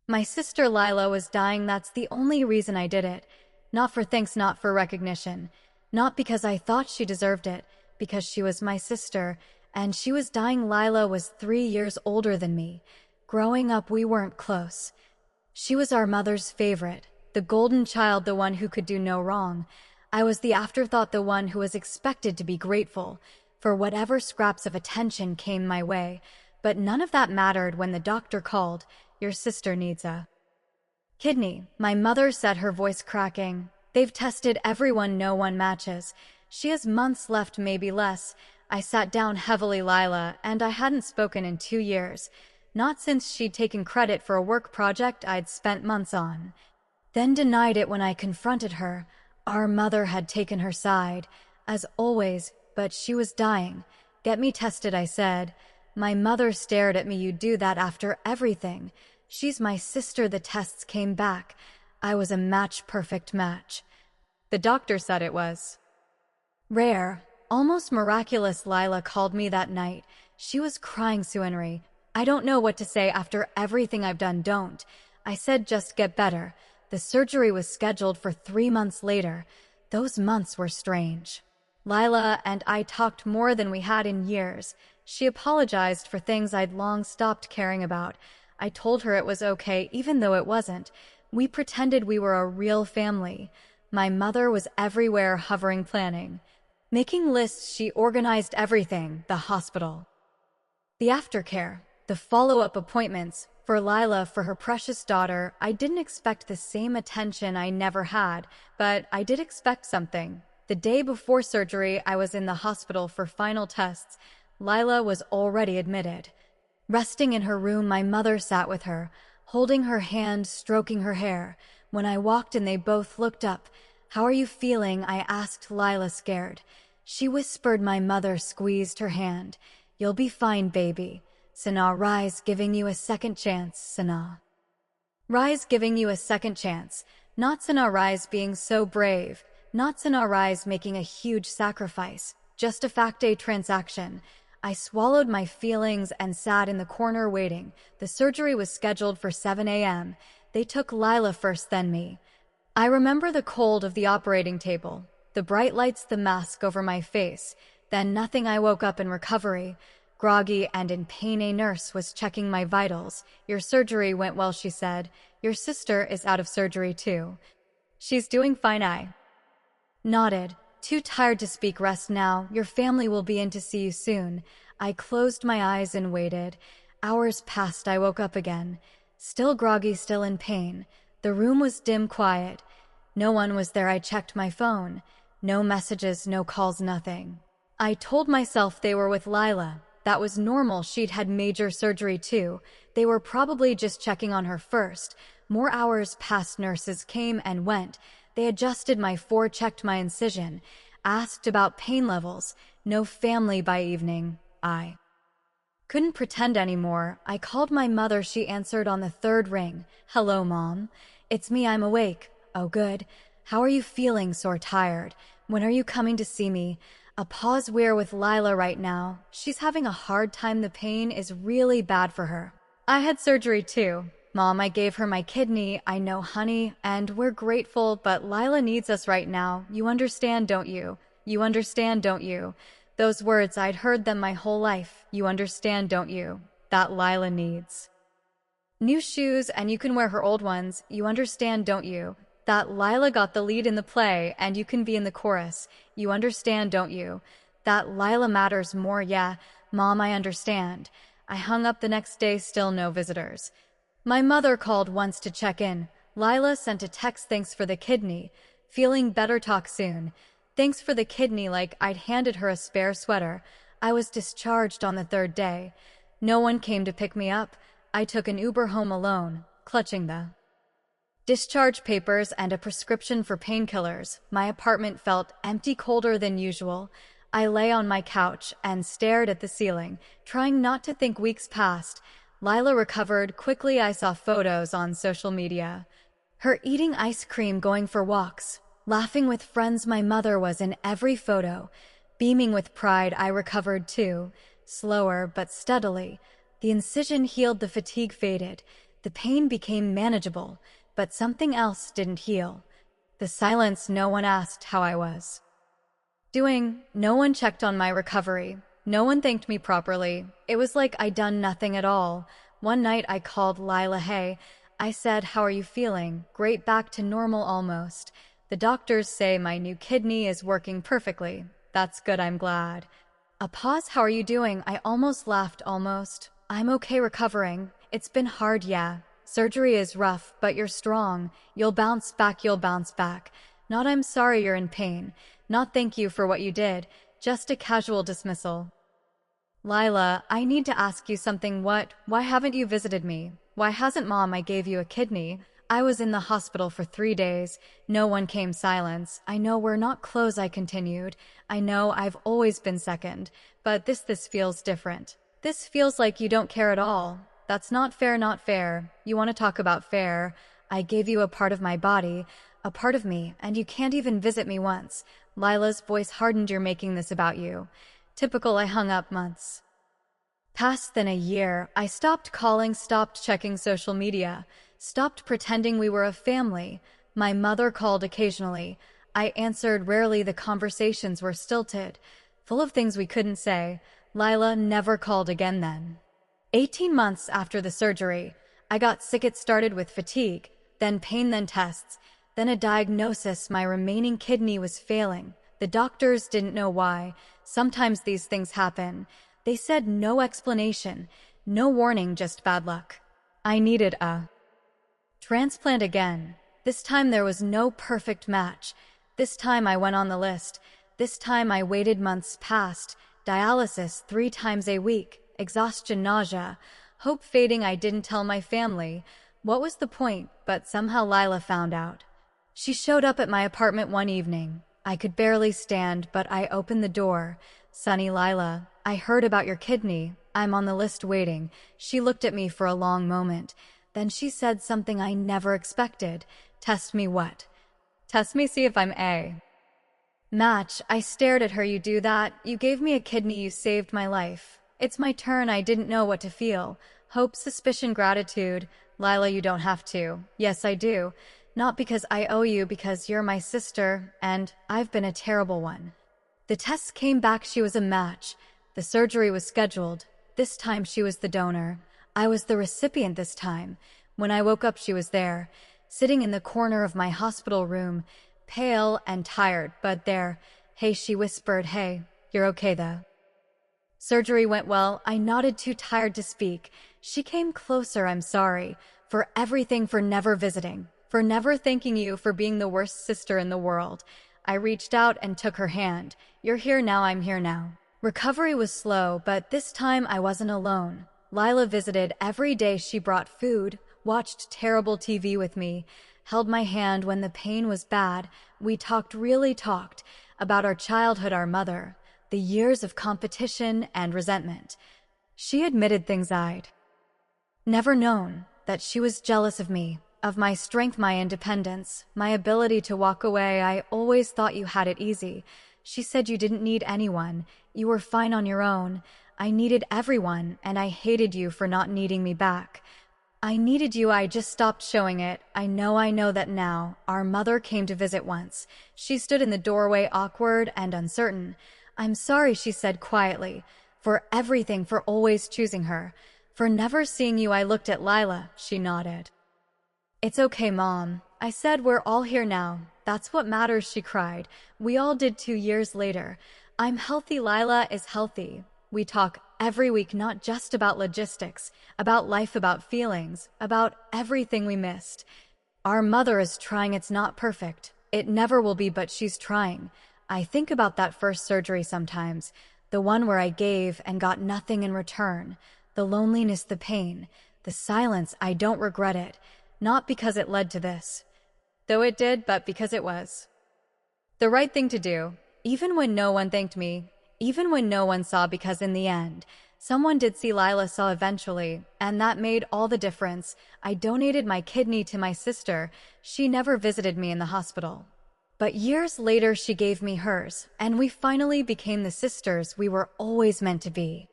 My sister Lila was dying, that's the only reason I did it. Not for thanks, not for recognition. Not because I thought she deserved it, because she was my sister, and she was dying. Lila was 3 years older than me. Growing up, we weren't close. She was our mother's favorite, the golden child, the one who could do no wrong. I was the afterthought, the one who was expected to be grateful for whatever scraps of attention came my way. But none of that mattered when the doctor called. Your sister needs a kidney, my mother said, her voice cracking. They've tested everyone, no one matches. She has months left, maybe less. I sat down heavily. Lila and I hadn't spoken in 2 years. Not since she'd taken credit for a work project I'd spent months on. Then denied it when I confronted her. Our mother had taken her side, as always, but she was dying. Get me tested, I said. My mother stared at me. You do that after everything? She's my sister. The tests came back. I was a match, perfect match. The doctor said it was rare, almost miraculous. Lila called me that night. She was crying. Suenri, I don't know what to say after everything I've done. Don't. I said, just get better. The surgery was scheduled for 3 months later. Those months were strange. Lila and I talked more than we had in years. She apologized for things I'd long stopped caring about. I told her it was okay, even though it wasn't. We pretended we were a real family. My mother was everywhere, hovering, planning. Making lists, she organized everything, the hospital, the aftercare, the follow-up appointments. For Lila, for her precious daughter, I didn't expect the same attention I never had, but I did expect something. The day before surgery, I was in the hospital for final tests. Lila was already admitted. Resting in her room, my mother sat with her, holding her hand, stroking her hair. When I walked in, they both looked up. How are you feeling? I asked Lila, scared. She whispered. My mother squeezed her hand. You'll be fine, baby. Sana, Rise giving you a second chance, Sana. Rise giving you a second chance. Not Sana Rise being so brave. Not Sana Rise making a huge sacrifice. Just a fact-a transaction. I swallowed my feelings and sat in the corner waiting. The surgery was scheduled for 7 a.m. They took Lila first, then me. I remember the cold of the operating table, the bright lights, the mask over my face. Then nothing. I woke up in recovery, groggy and in pain. A nurse was checking my vitals. Your surgery went well, she said. Your sister is out of surgery too. She's doing fine. I nodded. Too tired to speak. Rest now. Your family will be in to see you soon. I closed my eyes and waited. Hours passed. I woke up again. Still groggy, still in pain. The room was dim, quiet. No one was there. I checked my phone. No messages, no calls, nothing. I told myself they were with Lila. That was normal. She'd had major surgery too. They were probably just checking on her first. More hours passed. Nurses came and went. They adjusted my checked my incision, asked about pain levels. No family by evening. I couldn't pretend anymore. I called my mother. She answered on the third ring. Hello, Mom. It's me. I'm awake. Oh, good. How are you feeling? Sore, tired. When are you coming to see me? A pause. We're with Lila right now. She's having a hard time. The pain is really bad for her. I had surgery too. Mom, I gave her my kidney. I know, honey, and we're grateful, but Lila needs us right now. You understand, don't you? You understand, don't you? Those words, I'd heard them my whole life. You understand, don't you? That Lila needs new shoes and you can wear her old ones. You understand, don't you? That Lila got the lead in the play and you can be in the chorus. You understand, don't you? That Lila matters more. Yeah, Mom, I understand. I hung up the next day. Still no visitors. My mother called once to check in. Lila sent a text. Thanks for the kidney. Feeling better, talk soon. Thanks for the kidney, like I'd handed her a spare sweater. I was discharged on the third day. No one came to pick me up. I took an Uber home alone, clutching the discharge papers and a prescription for painkillers. My apartment felt empty, colder than usual. I lay on my couch and stared at the ceiling, trying not to think. Weeks passed. Lila recovered quickly. I saw photos on social media. Her eating ice cream, going for walks, laughing with friends. My mother was in every photo, beaming with pride. I recovered too, slower but steadily. The incision healed, the fatigue faded. The pain became manageable, but something else didn't heal. The silence. No one asked how I was doing. No one checked on my recovery. No one thanked me properly. It was like I'd done nothing at all. One night I called Lila. Hey, I said, how are you feeling? Great, back to normal almost. The doctors say my new kidney is working perfectly. That's good, I'm glad. A pause. How are you doing? I almost laughed. Almost. I'm okay, recovering. It's been hard, yeah. Surgery is rough, but you're strong. You'll bounce back, you'll bounce back. Not I'm sorry you're in pain. Not thank you for what you did. Just a casual dismissal. Lila, I need to ask you something. What? Why haven't you visited me? Why hasn't Mom? I gave you a kidney. I was in the hospital for 3 days. No one came. Silence. I know we're not close, I continued. I know I've always been second. But this feels different. This feels like you don't care at all. That's not fair, not fair. You want to talk about fair? I gave you a part of my body, a part of me, and you can't even visit me once. Lila's voice hardened. You're making this about you. Typical. I hung up. Months passed, then a year. I stopped calling, stopped checking social media, stopped pretending we were a family. My mother called occasionally. I answered rarely. The conversations were stilted, full of things we couldn't say. Lila never called again then. 18 months after the surgery, I got sick. It started with fatigue, then pain, then tests, then a diagnosis. My remaining kidney was failing. The doctors didn't know why. Sometimes these things happen. They said no explanation, no warning, just bad luck. I needed a transplant again. This time there was no perfect match. This time I went on the list. This time I waited. Months passed. Dialysis 3 times a week. Exhaustion, nausea, hope fading. I didn't tell my family. What was the point? But somehow Lila found out. She showed up at my apartment one evening. I could barely stand, but I opened the door. Sunny. Lila, I heard about your kidney. I'm on the list waiting. She looked at me for a long moment. Then she said something I never expected. Test me. What? Test me, see if I'm a match. I stared at her. You do that? You gave me a kidney. You saved my life. It's my turn. I didn't know what to feel. Hope, suspicion, gratitude. Lila, you don't have to. Yes, I do. Not because I owe you, because you're my sister, and I've been a terrible one. The tests came back. She was a match. The surgery was scheduled. This time she was the donor. I was the recipient this time. When I woke up, she was there, sitting in the corner of my hospital room, pale and tired, but there. Hey, she whispered. Hey, you're okay though. Surgery went well. I nodded, too tired to speak. She came closer. I'm sorry for everything, for never visiting, for never thanking you, for being the worst sister in the world. I reached out and took her hand. You're here now. I'm here now. Recovery was slow, but this time I wasn't alone. Lila visited every day. She brought food, watched terrible TV with me, held my hand when the pain was bad. We really talked about our childhood, our mother, the years of competition and resentment. She admitted things I'd never known, that she was jealous of me, of my strength, my independence, my ability to walk away. I always thought you had it easy. She said you didn't need anyone. You were fine on your own. I needed everyone, and I hated you for not needing me back. I needed you. I just stopped showing it. I know that now. Our mother came to visit once. She stood in the doorway, awkward and uncertain. I'm sorry, she said quietly, for everything, for always choosing her, for never seeing you. I looked at Lila. She nodded. It's okay, Mom. I said, we're all here now. That's what matters, she cried. We all did. 2 years later. I'm healthy. Lila is healthy. We talk every week, not just about logistics, about life, about feelings, about everything we missed. Our mother is trying. It's not perfect. It never will be, but she's trying. I think about that first surgery sometimes, the one where I gave and got nothing in return, the loneliness, the pain, the silence. I don't regret it, not because it led to this, though it did, but because it was the right thing to do, even when no one thanked me, even when no one saw, because in the end, someone did see. Lila saw eventually, and that made all the difference. I donated my kidney to my sister. She never visited me in the hospital. But years later, she gave me hers, and we finally became the sisters we were always meant to be.